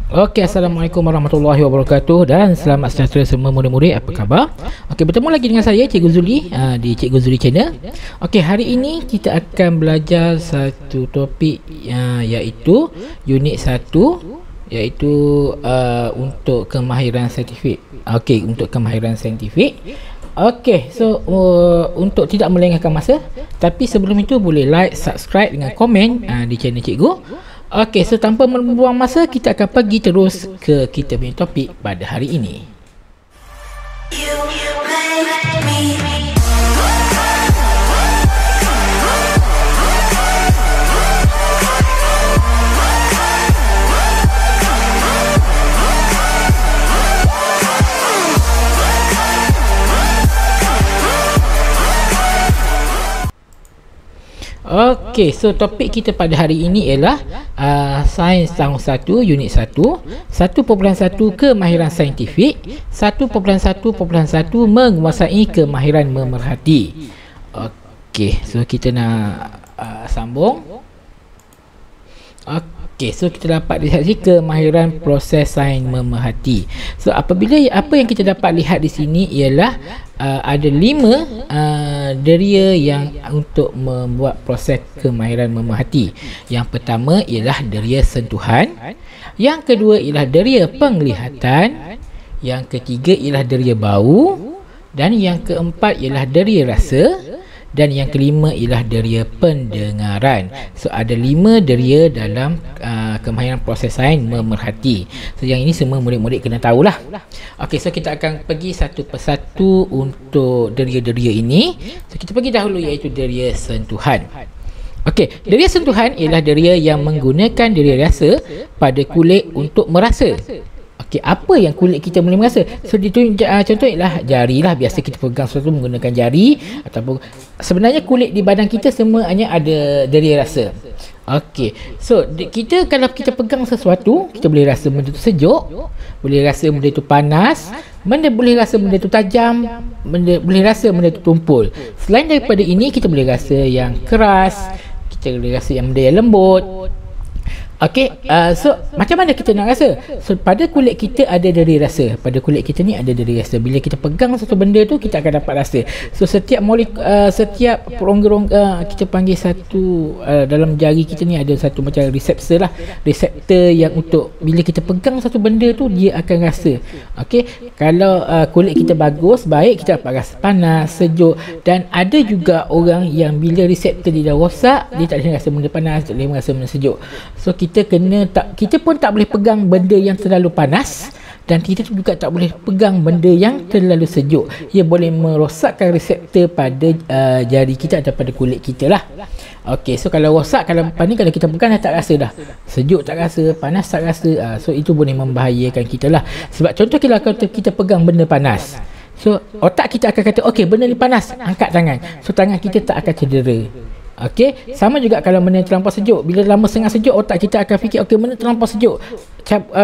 Okey, Assalamualaikum warahmatullahi wabarakatuh dan selamat sejahtera semua murid-murid. Apa khabar? Okey, bertemu lagi dengan saya Cikgu Zuli di Cikgu Zuli Channel. Okey, hari ini kita akan belajar satu topik iaitu unit 1, iaitu untuk kemahiran saintifik. Okey, untuk kemahiran saintifik. Okey, so untuk tidak melengahkan masa, tapi sebelum itu boleh like, subscribe dengan komen di channel Cikgu. Okey, so tanpa membuang masa, kita akan pergi terus ke kita punya topik pada hari ini. Okey, so topik kita pada hari ini ialah Sains tahun 1, unit 1, 1.1 kemahiran saintifik, 1.1.1 menguasai kemahiran memerhati. Okey, so kita nak sambung. Okey, so kita dapat lihat di kemahiran proses sains memerhati. So apabila apa yang kita dapat lihat di sini ialah ada 5 deria yang untuk membuat proses kemahiran memerhati. Yang pertama ialah deria sentuhan, yang kedua ialah deria penglihatan, yang ketiga ialah deria bau, dan yang keempat ialah deria rasa, dan yang kelima ialah deria pendengaran. So ada 5 deria dalam kemahiran proses sains memerhati. So yang ini semua murid-murid kena tahulah. Okey, so kita akan pergi satu persatu untuk deria-deria ini. So kita pergi dahulu iaitu deria sentuhan. Okey, deria sentuhan ialah deria yang menggunakan deria rasa pada kulit untuk merasa. Okey, apa yang kulit kita boleh merasa? So contoh ialah jari lah. Biasa kita pegang sesuatu menggunakan jari, ataupun sebenarnya kulit di badan kita semua hanya ada deria rasa. Okey, so kita kalau kita pegang sesuatu, kita boleh rasa benda itu sejuk, boleh rasa benda itu panas, boleh rasa benda itu tajam, boleh rasa benda itu tumpul. Selain daripada ini, kita boleh rasa yang keras, kita boleh rasa yang benda yang lembut. Okey, so macam mana kita nak rasa? So pada kulit kita ada deria rasa. Pada kulit kita ni ada deria rasa. Bila kita pegang satu benda tu, kita akan dapat rasa. So setiap setiap rongga-rongga kita panggil satu dalam jari kita ni ada satu macam reseptor lah. Reseptor yang untuk bila kita pegang satu benda tu, dia akan rasa. Okey, kalau kulit kita bagus, baik, kita dapat rasa panas, sejuk. Dan ada juga orang yang bila reseptor dia dah rosak, dia tak boleh rasa benda panas, tak boleh rasa benda sejuk. So kita pun tak boleh pegang benda yang terlalu panas, dan kita juga tak boleh pegang benda yang terlalu sejuk. Ia boleh merosakkan reseptor pada jari kita atau pada kulit kita lah. Okey, so kalau rosak, kalau kita pegang dah tak rasa dah. Sejuk tak rasa, panas tak rasa. So itu boleh membahayakan kita lah. Sebab contoh kalau kita pegang benda panas, so otak kita akan kata, okey, benda ni panas, angkat tangan. So tangan kita tak akan cedera. Okey, sama juga kalau benda terlampau sejuk. Bila lama setengah sejuk, otak kita akan fikir, okey, benda terlampau sejuk,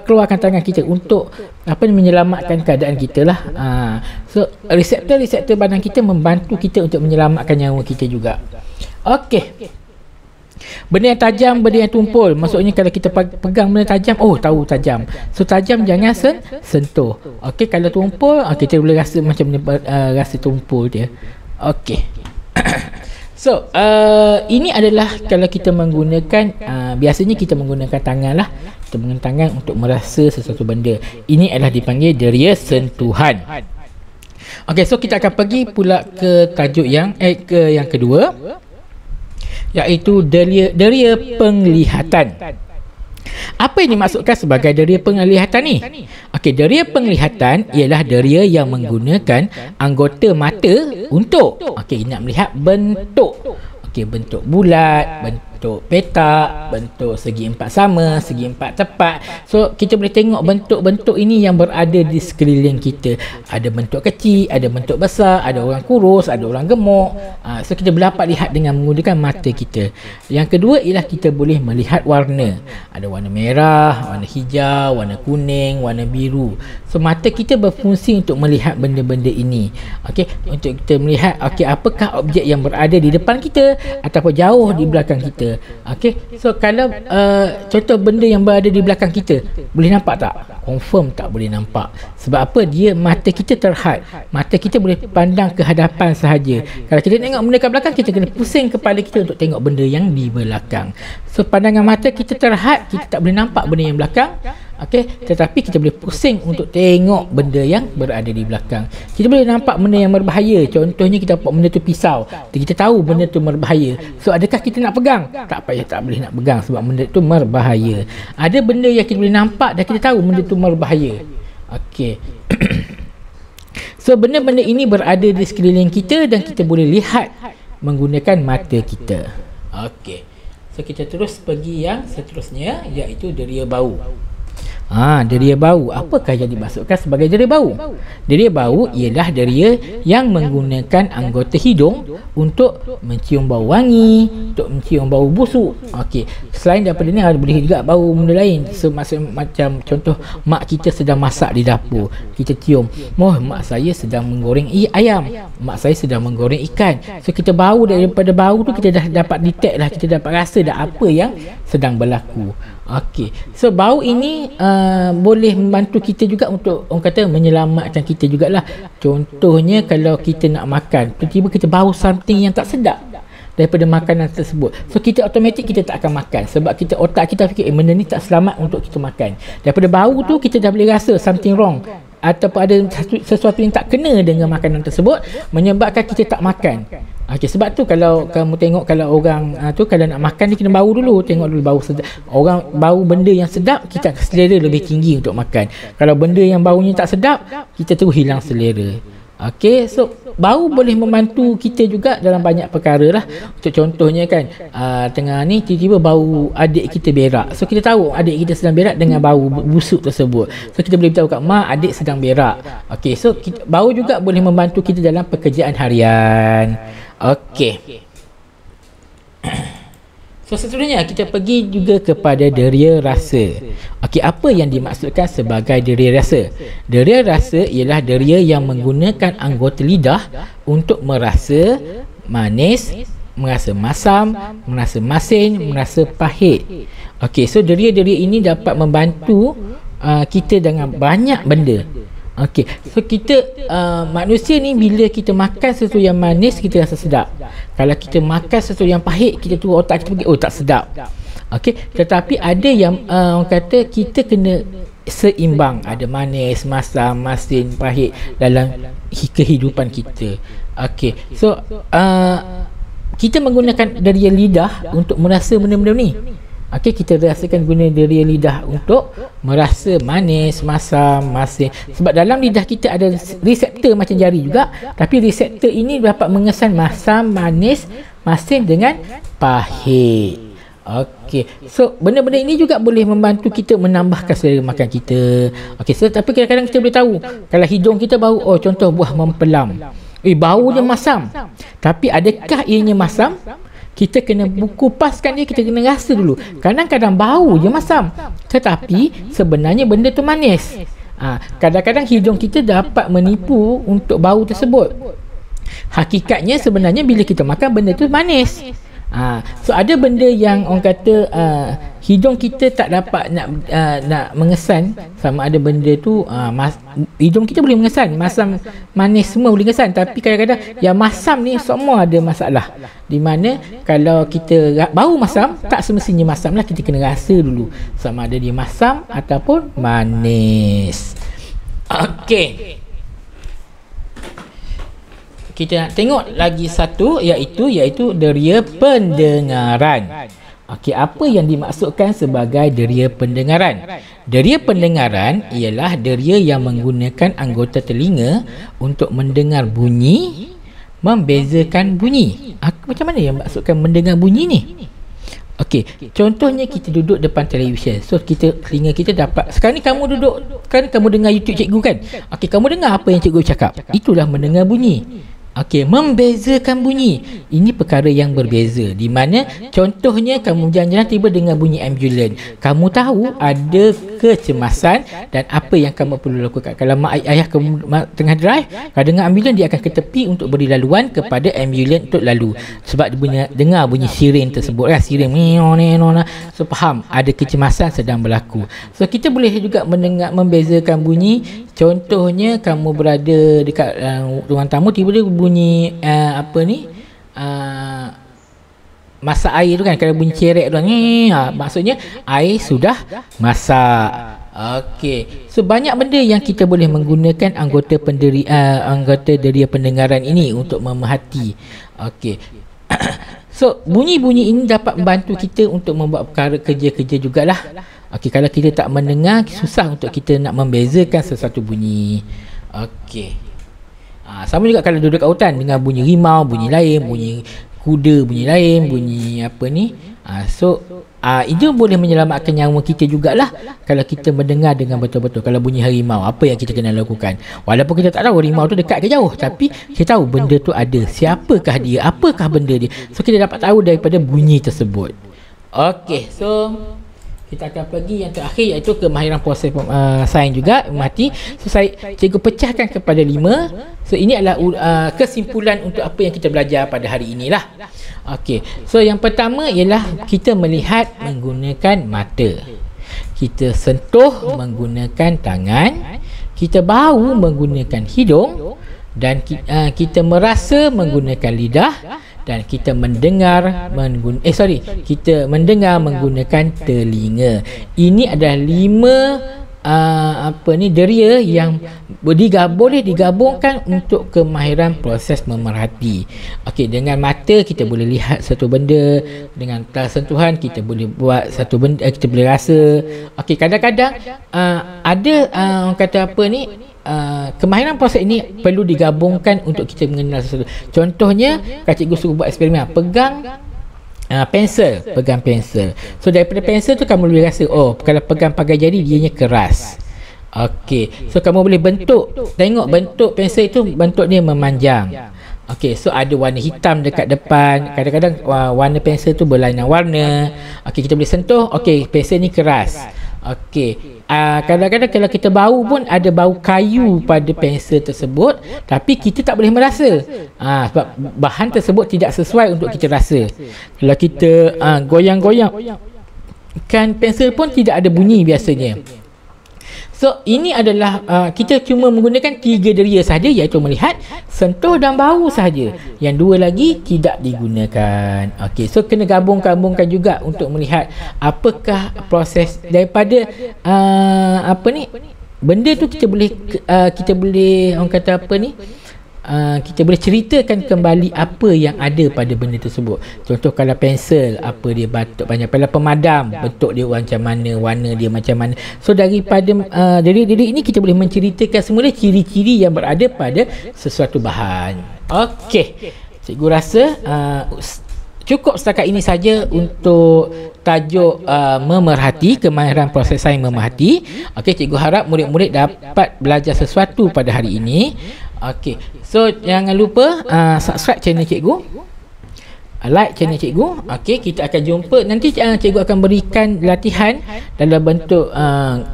keluarkan tangan kita untuk menyelamatkan keadaan kita lah. So reseptor badan kita membantu kita untuk menyelamatkan nyawa kita juga. Okey, benda yang tajam, benda yang tumpul, maksudnya kalau kita pegang benda tajam, tahu tajam. So tajam jangan sentuh. Okey, kalau tumpul, kita boleh rasa macam rasa tumpul dia. Okey. So, ini adalah kalau kita menggunakan, biasanya kita menggunakan tangan lah. Kita menggunakan tangan untuk merasa sesuatu benda. Ini adalah dipanggil deria sentuhan. Okey, so kita akan pergi pula ke tajuk yang kedua, iaitu deria penglihatan. Apa yang dimaksudkan sebagai deria penglihatan ni? Okey, deria penglihatan ialah deria yang menggunakan anggota mata untuk nak melihat bentuk. Okey, bentuk bulat, bentuk petak, bentuk segi empat sama, segi empat tepat. So kita boleh tengok bentuk-bentuk ini yang berada di sekeliling kita. Ada bentuk kecil, ada bentuk besar, ada orang kurus, ada orang gemuk. So kita dapat lihat dengan menggunakan mata kita. Yang kedua ialah kita boleh melihat warna. Ada warna merah, warna hijau, warna kuning, warna biru. So mata kita berfungsi untuk melihat benda-benda ini. Okey, untuk kita melihat apakah objek yang berada di depan kita ataupun jauh di belakang kita. kita. Okey, so kalau contoh benda yang berada di belakang kita, boleh nampak tak? Confirm tak boleh nampak. Sebab apa? Dia mata kita terhad. Mata kita boleh pandang ke hadapan sahaja. Kalau kita tengok benda kat belakang, kita kena pusing kepala kita untuk tengok benda yang di belakang. So pandangan mata kita terhad, kita tak boleh nampak benda yang belakang. Okey, tetapi kita boleh pusing untuk tengok benda yang berada di belakang. Kita boleh nampak benda yang berbahaya. Contohnya kita nampak benda tu pisau. Kita tahu benda tu berbahaya. So adakah kita nak pegang? Tak payah, tak boleh nak pegang sebab benda tu berbahaya. Ada benda yang kita boleh nampak dan kita tahu benda tu berbahaya. Okey. So benda-benda ini berada di sekeliling kita dan kita boleh lihat menggunakan mata kita. Okey. So kita terus pergi yang seterusnya, iaitu deria bau. Deria bau. Apakah yang dimaksudkan sebagai deria bau? Deria bau ialah deria yang menggunakan anggota hidung untuk mencium bau wangi, untuk mencium bau busuk. Okey, selain daripada ni ada boleh juga bau benda lain. So macam contoh mak kita sedang masak di dapur, kita cium, mak saya sedang menggoreng ayam, mak saya sedang menggoreng ikan. So kita bau, daripada bau tu kita dah dapat detect lah, kita dapat rasa dah apa yang sedang berlaku. Okey, so bau ini boleh membantu kita juga untuk orang kata menyelamatkan kita jugalah. Contohnya kalau kita nak makan, tiba-tiba kita bau something yang tak sedap daripada makanan tersebut, so kita automatik kita tak akan makan sebab kita, otak kita fikir benda ni tak selamat untuk kita makan. Daripada bau tu kita dah boleh rasa something wrong ataupun ada sesuatu yang tak kena dengan makanan tersebut, menyebabkan kita tak makan. Okey, sebab tu kalau kamu tengok, kalau orang tu kalau nak makan dia kena bau dulu, tengok dulu bau sedap. Orang bau benda yang sedap, kita akan selera lebih tinggi untuk makan. Kalau benda yang baunya tak sedap, kita tu hilang selera. Okey, so bau boleh membantu kita juga dalam banyak perkara lah. Untuk contohnya kan, tengah ni tiba-tiba bau adik kita berak. So kita tahu adik kita sedang berak dengan bau busuk tersebut. So kita boleh beritahu kat mak adik sedang berak. Okey, so bau juga boleh membantu kita dalam pekerjaan harian. Okey. So seterusnya kita pergi juga kepada deria rasa. Okey, apa yang dimaksudkan sebagai deria rasa? Deria rasa ialah deria yang menggunakan anggota lidah untuk merasa manis, merasa masam, merasa masin, merasa pahit. Okey, so deria-deria ini dapat membantu kita dengan banyak benda. Okey, so kita manusia ni bila kita makan sesuatu yang manis kita rasa sedap. Kalau kita makan sesuatu yang pahit, kita tu otak kita pergi, oh tak sedap. Okey, tetapi ada yang orang kata kita kena seimbang, ada manis, masam, masin, pahit dalam kehidupan kita. Okey, so kita menggunakan deria lidah untuk merasa benda-benda ni. Okey, kita rasakan guna deria lidah untuk merasa manis, masam, masin. Sebab dalam lidah kita ada reseptor macam jari juga, tapi reseptor ini dapat mengesan masam, manis, masin dengan pahit. Okey, so benda-benda ini juga boleh membantu kita menambahkan selera makan kita. Okey, so tapi kadang-kadang kita boleh tahu kalau hidung kita bau, oh contoh buah mempelam, baunya masam. Tapi adakah ianya masam? Kita kena kupaskan dia, kita kena rasa dulu. Kadang-kadang bau je masam, tetapi sebenarnya benda tu manis. Kadang-kadang hidung kita dapat menipu untuk bau tersebut. Hakikatnya sebenarnya bila kita makan benda tu manis. So ada benda yang orang kata hidung kita tak dapat nak mengesan, sama ada benda tu hidung kita boleh mengesan masam, manis semua boleh mengesan, tapi kadang-kadang yang masam ni semua ada masalah. Di mana kalau kita bau masam, tak semestinya masam lah, kita kena rasa dulu sama ada dia masam ataupun manis. Okey, kita nak tengok lagi satu, iaitu deria pendengaran. Okey, apa yang dimaksudkan sebagai deria pendengaran? Deria pendengaran ialah deria yang menggunakan anggota telinga untuk mendengar bunyi, membezakan bunyi. Macam mana yang maksudkan mendengar bunyi ni? Okey, contohnya kita duduk depan televisyen. So telinga kita dapat, sekarang ni kamu duduk, sekarang ni kamu dengar YouTube cikgu kan? Okey, kamu dengar apa yang cikgu cakap, itulah mendengar bunyi. Okey, membezakan bunyi. Ini perkara yang berbeza. Di mana contohnya kamu jalan-jalan tiba dengan bunyi ambulans. Kamu tahu ada kecemasan dan apa yang kamu perlu lakukan. Kalau mak ayah kamu tengah drive, kalau dengar ambulans dia akan ke tepi untuk beri laluan kepada ambulans untuk lalu. Sebab dia dengar bunyi siren tersebut. Siren. So faham ada kecemasan sedang berlaku. So kita boleh juga mendengar membezakan bunyi. Contohnya kamu berada dekat ruang tamu tiba-tiba bunyi masak air tu kan, kalau bunyi cerek tu maksudnya air sudah masak. Okey, so banyak benda yang kita boleh menggunakan anggota deria pendengaran ini untuk memerhati. Okey. So bunyi-bunyi ini dapat membantu kita untuk membuat perkara kerja-kerja jugalah. Okey, kalau kita tak mendengar, susah untuk kita nak membezakan sesuatu bunyi. Okey. Sama juga kalau duduk kat hutan, dengar bunyi rimau, bunyi lain, bunyi kuda, bunyi lain, bunyi itu boleh menyelamatkan nyawa kita jugalah kalau kita mendengar dengan betul-betul. Kalau bunyi harimau, apa yang kita kena lakukan? Walaupun kita tak tahu harimau tu dekat ke jauh, tapi kita tahu benda tu ada. Siapakah dia? Apakah benda dia? So kita dapat tahu daripada bunyi tersebut. Okey, so kita akan pergi yang terakhir, iaitu kemahiran proses sains juga mati. So cikgu pecahkan kepada 5. So ini adalah kesimpulan untuk apa yang kita belajar pada hari inilah. Okey. So yang pertama ialah kita melihat menggunakan mata. Kita sentuh menggunakan tangan. Kita bau menggunakan hidung, dan kita merasa menggunakan lidah, dan kita mendengar kita mendengar menggunakan telinga. Ini adalah 5 deria yang boleh digabungkan untuk kemahiran proses memerhati. Okey, dengan mata kita boleh lihat satu benda, dengan sentuhan kita boleh buat satu benda, kita boleh rasa. Okey, kadang-kadang ada orang kata kemahiran proses ini perlu digabungkan untuk kita mengenal sesuatu. Contohnya, kalau cikgu suruh buat eksperimen, pegang pensel. So daripada pensel tu kamu boleh rasa, kalau pegang pakai jari dianya keras. Okey, so kamu boleh tengok bentuk pensel itu, bentuk dia memanjang. Okey, so ada warna hitam dekat depan. Kadang-kadang warna pensel tu berlainan warna. Okey, kita boleh sentuh, pensel ni keras. Okey, kadang-kadang kalau kita bau pun ada bau kayu pada pensel tersebut, tapi kita tak boleh merasa sebab bahan tersebut tidak sesuai untuk kita rasa. Kalau kita goyang-goyang kan pensel pun tidak ada bunyi biasanya. So ini adalah kita cuma menggunakan 3 deria sahaja, iaitu melihat, sentuh dan bau sahaja. Yang 2 lagi tidak digunakan. Okey, so kena gabungkan juga untuk melihat apakah proses daripada benda tu kita boleh orang kata kita boleh ceritakan kembali apa yang ada pada benda tersebut. Contoh kalau pensel, apa dia batuk banyak, pada pemadam bentuk dia macam mana, warna dia macam mana. So daripada diri ini kita boleh menceritakan semula ciri-ciri yang berada pada sesuatu bahan. Okey, cikgu rasa cukup setakat ini saja untuk tajuk memerhati, kemahiran proses sains memerhati. Okey, cikgu harap murid-murid dapat belajar sesuatu pada hari ini. Okey, so jangan lupa subscribe channel cikgu, like channel cikgu. Okey, kita akan jumpa nanti. Cikgu akan berikan latihan dalam bentuk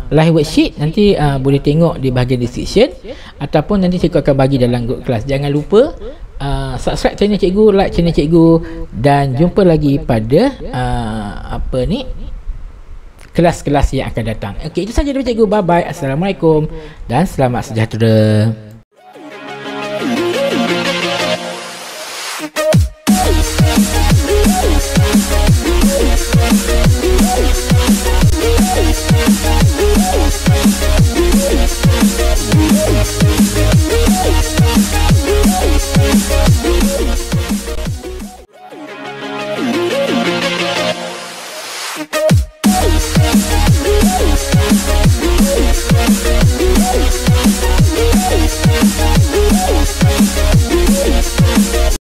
live worksheet. Nanti boleh tengok di bahagian description, ataupun nanti cikgu akan bagi dalam grup kelas. Jangan lupa subscribe channel cikgu, like channel cikgu, dan jumpa lagi pada kelas-kelas yang akan datang. Okey, itu saja dari cikgu. Bye bye. Assalamualaikum dan selamat sejahtera.